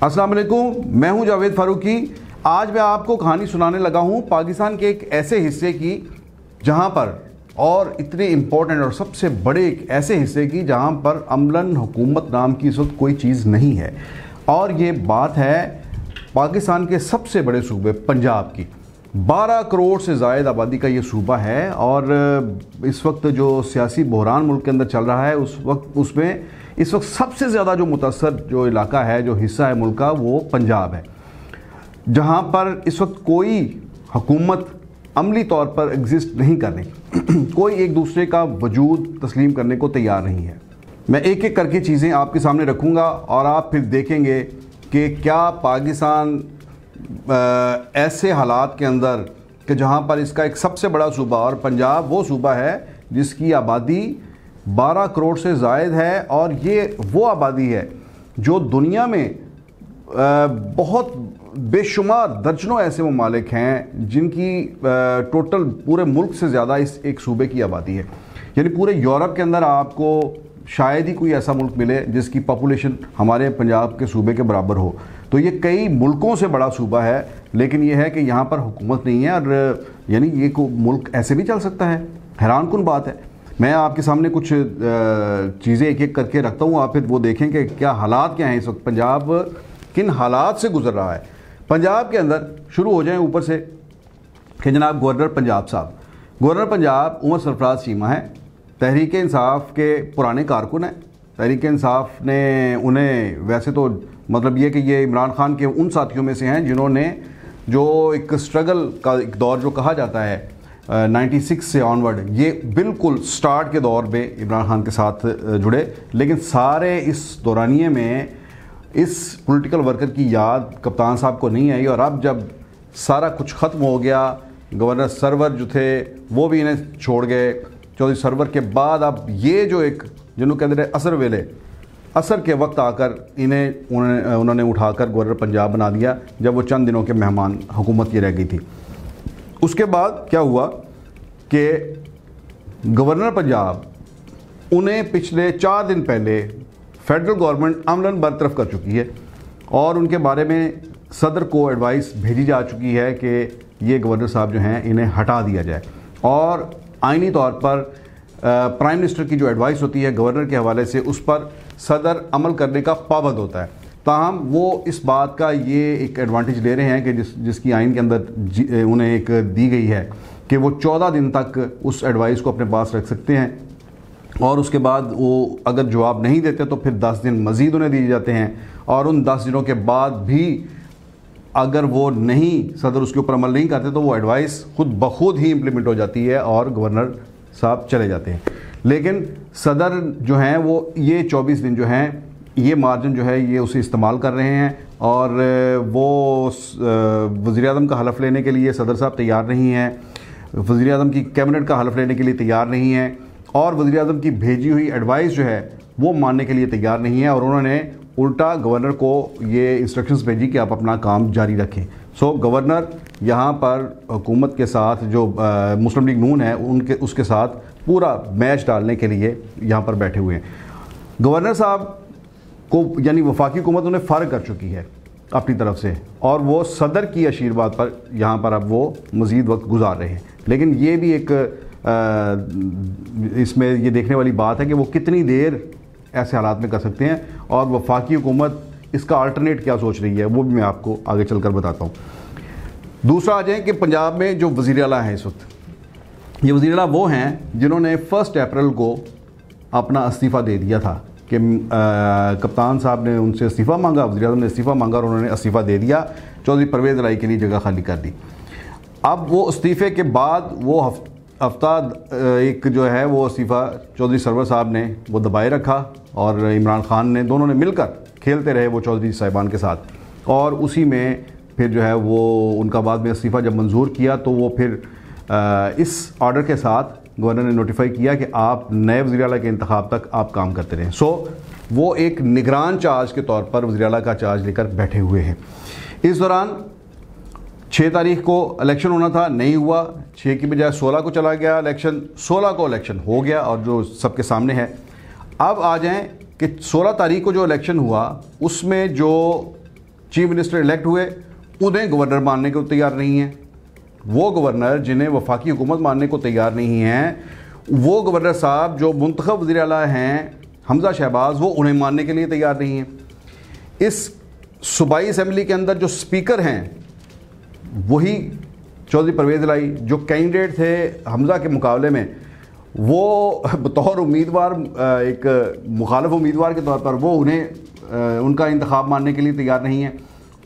अस्सलाम वालेकुम, मैं हूं जावेद फारूकी। आज मैं आपको कहानी सुनाने लगा हूं पाकिस्तान के एक ऐसे हिस्से की जहां पर, और इतने इम्पोर्टेंट और सबसे बड़े एक ऐसे हिस्से की जहां पर अमलन हुकूमत नाम की इस वक्त कोई चीज़ नहीं है। और ये बात है पाकिस्तान के सबसे बड़े सूबे पंजाब की। 12 करोड़ से ज़ायद आबादी का ये सूबा है और इस वक्त जो सियासी बहरान मुल्क के अंदर चल रहा है उसमें इस वक्त सबसे ज़्यादा जो मुतासर जो इलाका है, जो हिस्सा है मुल्क का, वो पंजाब है, जहाँ पर इस वक्त कोई हुकूमत अमली तौर पर एग्जिस्ट नहीं कर रही। कोई एक दूसरे का वजूद तस्लीम करने को तैयार नहीं है। मैं एक एक करके चीज़ें आपके सामने रखूँगा और आप फिर देखेंगे कि क्या पाकिस्तान ऐसे हालात के अंदर कि जहाँ पर इसका एक सबसे बड़ा सूबा, और पंजाब वो सूबा है जिसकी आबादी 12 करोड़ से ज़ायद है, और ये वो आबादी है जो दुनिया में बहुत बेशुमार दर्जनों ऐसे ममालिक हैं जिनकी टोटल पूरे मुल्क से ज़्यादा इस एक सूबे की आबादी है। यानी पूरे यूरोप के अंदर आपको शायद ही कोई ऐसा मुल्क मिले जिसकी पॉपुलेशन हमारे पंजाब के सूबे के बराबर हो। तो ये कई मुल्कों से बड़ा सूबा है, लेकिन ये है कि यहाँ पर हुकूमत नहीं है। और यानी ये को मुल्क ऐसे भी चल सकता है, हैरानकुन बात है। मैं आपके सामने कुछ चीज़ें एक एक करके रखता हूँ, आप फिर वो देखें कि क्या हालात क्या हैं इस वक्त, पंजाब किन हालात से गुजर रहा है। पंजाब के अंदर शुरू हो जाएं ऊपर से कि जनाब गवर्नर पंजाब साहब, गवर्नर पंजाब उमर सरफराज चीमा है, तहरीक इंसाफ के पुराने कारकुन हैं। तहरीक इंसाफ ने उन्हें वैसे तो मतलब ये कि ये इमरान खान के उन साथियों में से हैं जिन्होंने जो एक स्ट्रगल का एक दौर जो कहा जाता है 96 से ऑनवर्ड, ये बिल्कुल स्टार्ट के दौर में इमरान खान के साथ जुड़े। लेकिन सारे इस दौरानिए में इस पॉलिटिकल वर्कर की याद कप्तान साहब को नहीं आई, और अब जब सारा कुछ ख़त्म हो गया, गवर्नर सरवर जो थे वो भी इन्हें छोड़ गए। चौधरी सरवर के बाद अब ये जो एक जिन्होंने कहते रहे असर वेले, असर के वक्त आकर उन्होंने उठाकर गवर्नर पंजाब बना दिया, जब वो चंद दिनों के मेहमान हुकूमत ये रह गई थी। उसके बाद क्या हुआ कि गवर्नर पंजाब उन्हें पिछले 4 दिन पहले फेडरल गवर्नमेंट अमलन बरतरफ कर चुकी है, और उनके बारे में सदर को एडवाइस भेजी जा चुकी है कि ये गवर्नर साहब जो हैं इन्हें हटा दिया जाए। और आइनी तौर पर प्राइम मिनिस्टर की जो एडवाइस होती है गवर्नर के हवाले से, उस पर सदर अमल करने का पाबंद होता है। ताहम वो इस बात का ये एक एडवांटेज ले रहे हैं कि जिसकी आइन के अंदर उन्हें एक दी गई है कि वो 14 दिन तक उस एडवाइस को अपने पास रख सकते हैं, और उसके बाद वो अगर जवाब नहीं देते तो फिर 10 दिन मज़ीद उन्हें दिए जाते हैं। और उन 10 दिनों के बाद भी अगर वो नहीं, सदर उसके ऊपर अमल नहीं करते, तो वो एडवाइस खुद ब खुद ही इम्प्लीमेंट हो जाती है और गवर्नर साहब चले जाते हैं। लेकिन सदर जो हैं वो ये 24 दिन जो हैं, ये मार्जिन जो है ये उसे इस्तेमाल कर रहे हैं, और वो वज़ीर-ए-आज़म का हलफ लेने के लिए सदर साहब तैयार नहीं हैं, वज़ीर-ए-आज़म की कैबिनेट का हलफ लेने के लिए तैयार नहीं हैं, और वज़ीर-ए-आज़म की भेजी हुई एडवाइस जो है वो मानने के लिए तैयार नहीं है। और उन्होंने उल्टा गवर्नर को ये इंस्ट्रक्शंस भेजी कि आप अपना काम जारी रखें। सो गवर्नर यहाँ पर हुकूमत के साथ जो मुस्लिम लीग नून है उसके साथ पूरा मैच डालने के लिए यहाँ पर बैठे हुए हैं। गवर्नर साहब को यानी वफाकी हुकूमत उन्हें फ़ारिग कर चुकी है अपनी तरफ से, और वो सदर की आशीर्वाद पर यहाँ पर अब वो मज़ीद वक्त गुजार रहे हैं। लेकिन ये भी एक इसमें ये देखने वाली बात है कि वो कितनी देर ऐसे हालात में कर सकते हैं, और वफाकी हुकूमत इसका अल्टरनेट क्या सोच रही है वो भी मैं आपको आगे चलकर बताता हूँ। दूसरा आ जाए कि पंजाब में जो वज़ीर आला हैं इस वक्त, ये वज़ीर आला वो हैं जिन्होंने 1 अप्रैल को अपना इस्तीफ़ा दे दिया था कि कप्तान साहब ने उनसे इस्तीफ़ा मांगा, वज़ीर-ए-आज़म ने इस्तीफ़ा मांगा और उन्होंने इस्तीफ़ा दे दिया। चौधरी परवेज़ इलाही के लिए जगह खाली कर दी। अब वो इस्तीफ़े के बाद वो हफ्ता एक जो है वो इस्तीफ़ा चौधरी सरवर साहब ने वो दबाए रखा, और इमरान खान ने, दोनों ने मिलकर खेलते रहे वो चौधरी साहिबान के साथ, और उसी में फिर जो है वो उनका बाद में इस्तीफ़ा जब मंजूर किया तो वो फिर इस ऑर्डर के साथ गवर्नर ने नोटिफाई किया कि आप नए वज़ीर आला के इंतखाब तक आप काम करते रहें। सो वो एक निगरान चार्ज के तौर पर वज़ीर आला का चार्ज लेकर बैठे हुए हैं। इस दौरान 6 तारीख को इलेक्शन होना था, नहीं हुआ। 6 की बजाय 16 को चला गया इलेक्शन, 16 को इलेक्शन हो गया और जो सबके सामने है। अब आ जाएं कि 16 तारीख को जो इलेक्शन हुआ उसमें जो चीफ मिनिस्टर इलेक्ट हुए, उन्हें गवर्नर मानने को तैयार नहीं हैं। वो गवर्नर जिन्हें वफाकी हुकूमत मानने को तैयार नहीं हैं, वो गवर्नर साहब जो मुंतखब वज़ीर आला हैं हमज़ा शहबाज, वो उन्हें मानने के लिए तैयार नहीं हैं। इस सूबाई असम्बली के अंदर जो स्पीकर हैं वही चौधरी परवेज़ इलाही, जो कैंडिडेट थे हमज़ा के मुकाबले में, वो बतौर उम्मीदवार, एक मुखालिफ उम्मीदवार के तौर पर वो उन्हें उनका इंतखाब मानने के लिए तैयार नहीं है।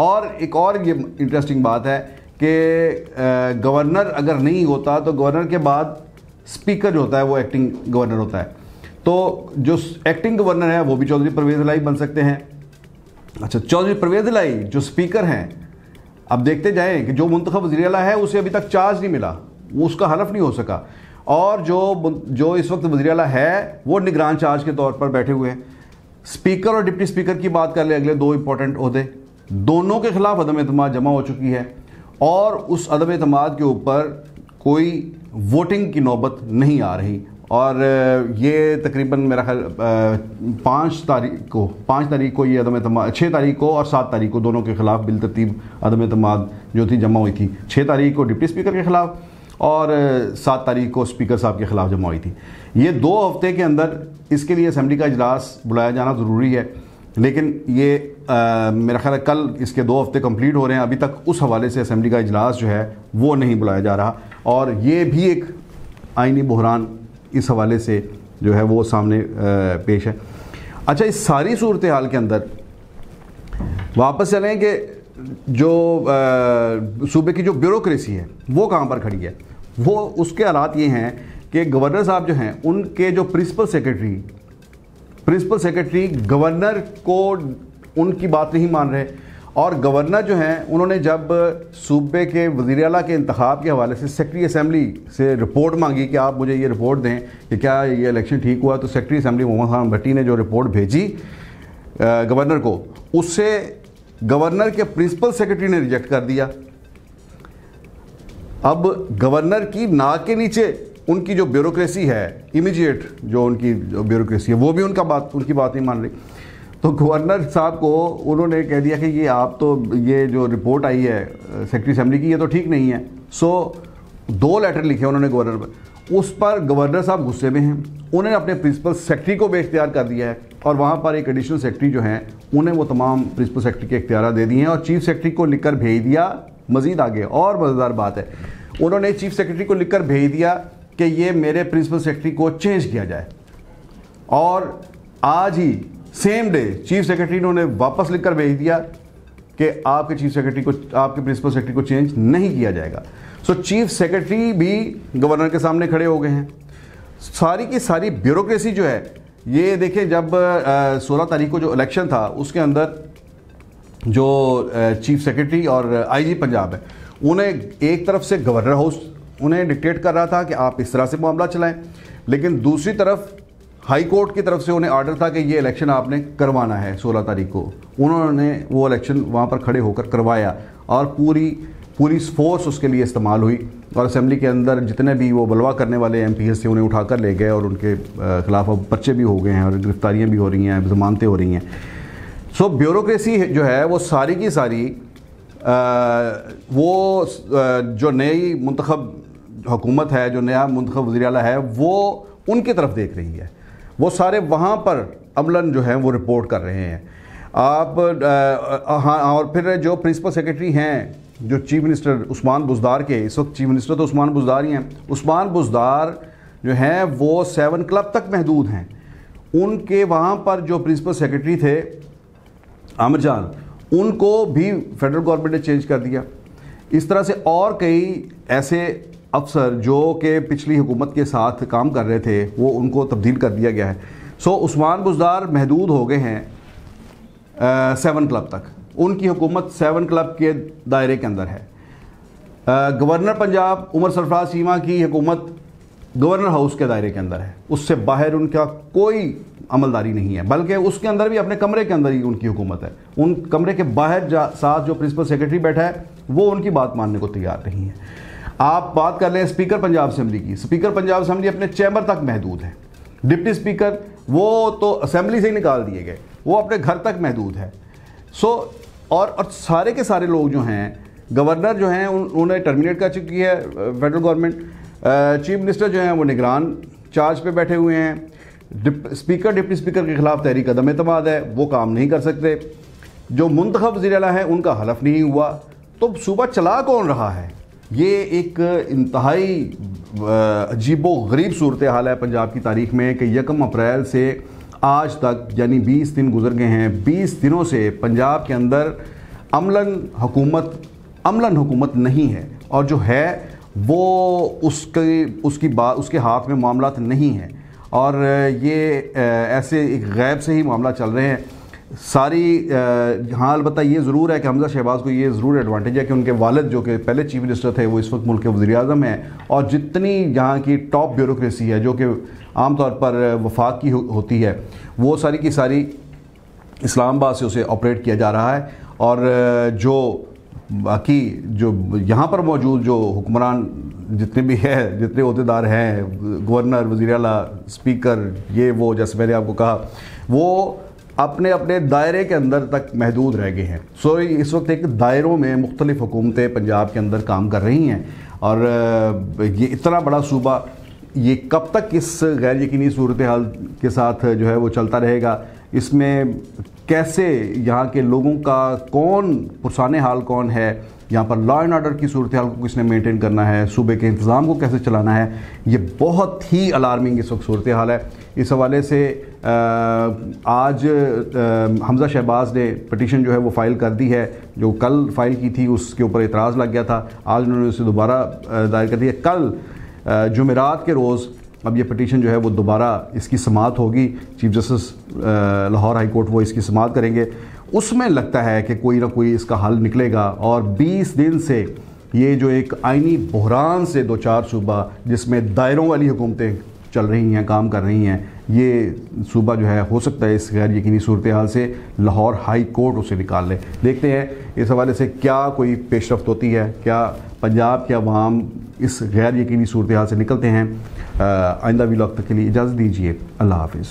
और एक और ये इंटरेस्टिंग बात है कि गवर्नर अगर नहीं होता तो गवर्नर के बाद स्पीकर जो होता है वो एक्टिंग गवर्नर होता है। तो जो एक्टिंग गवर्नर है वो भी चौधरी परवेज़ इलाही बन सकते हैं। अच्छा, चौधरी परवेज़ इलाही जो स्पीकर हैं, अब देखते जाएं कि जो मुंतखब वज़ीर आला है उसे अभी तक चार्ज नहीं मिला, वो उसका हलफ नहीं हो सका, और जो इस वक्त वज़ीर आला है वो निगरान चार्ज के तौर पर बैठे हुए हैं। स्पीकर और डिप्टी स्पीकर की बात कर ले, अगले दो इंपॉर्टेंट ओहदे, दोनों के खिलाफ अदम एतमाद जमा हो चुकी है और उस अदम एतमाद के ऊपर कोई वोटिंग की नौबत नहीं आ रही। और ये तकरीबन मेरा ख्याल 5 तारीख को ये अदम एतमाद, 6 तारीख को और 7 तारीख को दोनों के खिलाफ बिल तरतीब अदम एतमाद जो थी जमा हुई थी। 6 तारीख को डिप्टी स्पीकर के खिलाफ और 7 तारीख को स्पीकर साहब के खिलाफ जमा हुई थी। ये 2 हफ्ते के अंदर इसके लिए असम्बली का इजलास बुलाया जाना ज़रूरी है, लेकिन ये मेरा ख्याल है कल इसके 2 हफ्ते कंप्लीट हो रहे हैं, अभी तक उस हवाले से असम्बली का इजलास जो है वो नहीं बुलाया जा रहा, और ये भी एक आइनी बहरान इस हवाले से जो है वो सामने पेश है। अच्छा, इस सारी सूरत हाल के अंदर वापस चलें कि जो सूबे की जो ब्यूरोक्रेसी है वो कहाँ पर खड़ी है। वो उसके हालात ये हैं कि गवर्नर साहब जो हैं उनके जो प्रिंसिपल सेक्रेटरी गवर्नर को उनकी बात नहीं मान रहे, और गवर्नर जो हैं उन्होंने जब सूबे के वज़ीर आला के इंतखाब के हवाले से सेक्रेटरी असम्बली से रिपोर्ट मांगी कि आप मुझे ये रिपोर्ट दें कि क्या ये इलेक्शन ठीक हुआ, तो सेक्रेटरी असम्बली मोहम्मद खान भट्टी ने जो रिपोर्ट भेजी गवर्नर को, उससे गवर्नर के प्रिंसिपल सेक्रेटरी ने रिजेक्ट कर दिया। अब गवर्नर की नाक के नीचे उनकी जो ब्यूरोक्रेसी है, इमीडिएट जो उनकी ब्यूरोक्रेसी है, वो भी उनकी बात नहीं मान रही। तो गवर्नर साहब को उन्होंने कह दिया कि ये आप तो ये जो रिपोर्ट आई है सेक्रेटरी असम्बली की, ये तो ठीक नहीं है। सो 2 लेटर लिखे उन्होंने गवर्नर पर, उस पर गवर्नर साहब गुस्से में हैं। उन्होंने अपने प्रिंसिपल सेक्रेटरी को बेख्तियार कर दिया है, और वहाँ पर एक एडिशनल सेक्रेटरी जो हैं उन्हें वो तमाम प्रिंसिपल सेक्रेटरी के इख्तियार दे दिए हैं, और चीफ सेक्रेटरी को लिखकर भेज दिया। मज़ीद आगे और मज़ेदार बात है, उन्होंने चीफ सेक्रेटरी को लिखकर भेज दिया कि ये मेरे प्रिंसिपल सेक्रेटरी को चेंज किया जाए, और आज ही सेम डे चीफ सेक्रेटरी ने उन्हें वापस लिखकर भेज दिया कि आपके प्रिंसिपल सेक्रेटरी को चेंज नहीं किया जाएगा। सो चीफ सेक्रेटरी भी गवर्नर के सामने खड़े हो गए हैं। सारी की सारी ब्यूरोक्रेसी जो है, ये देखें, जब 16 तारीख को जो इलेक्शन था उसके अंदर जो चीफ सेक्रेटरी और आईजी पंजाब है, उन्हें एक तरफ से गवर्नर हाउस उन्हें डिक्टेट कर रहा था कि आप इस तरह से मामला चलाएं, लेकिन दूसरी तरफ हाई कोर्ट की तरफ से उन्हें आर्डर था कि ये इलेक्शन आपने करवाना है 16 तारीख को। उन्होंने वो इलेक्शन वहाँ पर खड़े होकर करवाया, और पूरी पुलिस फोर्स उसके लिए इस्तेमाल हुई, और असेंबली के अंदर जितने भी वो बलवा करने वाले MPs थे उन्हें उठाकर ले गए, और उनके खिलाफ अब पर्चे भी हो गए हैं और गिरफ्तारियाँ भी हो रही हैं, जमानतें हो रही हैं। सो ब्यूरोक्रेसी जो है वो सारी की सारी वो जो नई मुंतखब हुकूमत है, जो नया मुंतखब वज़ीर आला है, वो उनकी तरफ देख रही है। वो सारे वहाँ पर अमलन जो है वो रिपोर्ट कर रहे हैं। आप हाँ, और फिर जो प्रिंसिपल सेक्रेटरी हैं, जो चीफ मिनिस्टर उस्मान बुज़दार के, इस वक्त चीफ मिनिस्टर तो उस्मान बुज़दार ही हैं, उस्मान बुज़दार जो हैं वो 7 क्लब तक महदूद हैं। उनके वहाँ पर जो प्रिंसिपल सेक्रेटरी थे आमिर जान, उनको भी फेडरल गवर्नमेंट ने चेंज कर दिया। इस तरह से और कई ऐसे अफसर जो कि पिछली हुकूमत के साथ काम कर रहे थे, वो उनको तब्दील कर दिया गया है। सो उस्मान बुज़दार महदूद हो गए हैं 7 क्लब तक, उनकी हुकूमत 7 क्लब के दायरे के अंदर है। गवर्नर पंजाब उमर सरफराज चीमा की हुकूमत गवर्नर हाउस के दायरे के अंदर है, उससे बाहर उनका कोई अमलदारी नहीं है, बल्कि उसके अंदर भी अपने कमरे के अंदर ही उनकी हुकूमत है। उन कमरे के बाहर साथ जो प्रिंसिपल सेक्रेटरी बैठा है वो उनकी बात मानने को तैयार नहीं है। आप बात कर लें स्पीकर पंजाब असम्बली की, स्पीकर पंजाब असम्बली अपने चैम्बर तक महदूद है। डिप्टी स्पीकर वो तो असम्बली से ही निकाल दिए गए, वो अपने घर तक महदूद है। सो और सारे के सारे लोग जो हैं, गवर्नर जो हैं उन्होंने टर्मिनेट कर चुकी है फेडरल गवर्नमेंट, चीफ मिनिस्टर जो हैं वो निगरान चार्ज पे बैठे हुए हैं, स्पीकर डिप्टी स्पीकर के खिलाफ तहरीक अदम एतमाद है, वो काम नहीं कर सकते, जो मुंतखब वज़ीर आला है उनका हलफ नहीं हुआ, तो सूबा चला कौन रहा है? ये एक इंतहाई अजीबो गरीब सूरत हाल है पंजाब की तारीख में कि 1 अप्रैल से आज तक यानी 20 दिन गुजर गए हैं। 20 दिनों से पंजाब के अंदर अमलन हुकूमत नहीं है, और जो है वो उसके हाथ में मामलात नहीं है, और ये ऐसे एक गैब से ही मामला चल रहे हैं सारी। हाँ, अलबत्ता ये ज़रूर है कि हमज़ा शहबाज को ये ज़रूर एडवांटेज है कि उनके वालिद जो कि पहले चीफ मिनिस्टर थे वो इस वक्त मुल्क के वज़ीर आज़म हैं, और जितनी यहाँ की टॉप ब्यूरोक्रेसी है जो कि आमतौर पर वफाक की होती है, वो सारी की सारी इस्लामाबाद से उसे ऑपरेट किया जा रहा है। और जो बाकी जो यहाँ पर मौजूद जो हुक्मरान जितने भी है, जितने अहदेदार हैं, गवर्नर, वज़ीर आला, स्पीकर, ये वो, जैसे मैंने आपको कहा, वो अपने अपने दायरे के अंदर तक महदूद रह गए हैं। सो इस वक्त एक दायरों में मुख्तलिफ़ हुकूमतें पंजाब के अंदर काम कर रही हैं, और ये इतना बड़ा सूबा ये कब तक इस गैर यकीनी सूरत हाल के साथ जो है वो चलता रहेगा, इसमें कैसे यहाँ के लोगों का कौन पुरसाने हाल कौन है, यहाँ पर लॉ एंड ऑर्डर की सूरत हाल को किसने मेंटेन करना है, सूबे के इंतज़ाम को कैसे चलाना है, ये बहुत ही अलार्मिंग इस वक्त सूरत हाल है। इस हवाले से आज हमज़ा शहबाज ने पटिशन जो है वो फ़ाइल कर दी है, जो कल फ़ाइल की थी उसके ऊपर एतराज़ लग गया था, आज उन्होंने उसे दोबारा दायर कर दिया। कल जुमेरात के रोज़ अब ये पटिशन जो है वो दोबारा इसकी समाअत होगी, chief justice Lahore high court वो इसकी समाअत करेंगे, उसमें लगता है कि कोई ना कोई इसका हल निकलेगा। और 20 दिन से ये जो एक आइनी बहरान से दो चार सूबा जिसमें दायरों वाली हुकूमतें चल रही हैं, काम कर रही हैं, ये सूबा जो है हो सकता है इस गैर यकीनी सूरत हाल से लाहौर हाई कोर्ट उसे निकाल ले। देखते हैं इस हवाले से क्या कोई पेशरफ्त होती है, क्या पंजाब के अवाम इस गैर यकीनी सूरत हाल से निकलते हैं। आइंदा व्लॉग तक के लिए इजाज़त दीजिए। अल्लाह हाफिज़।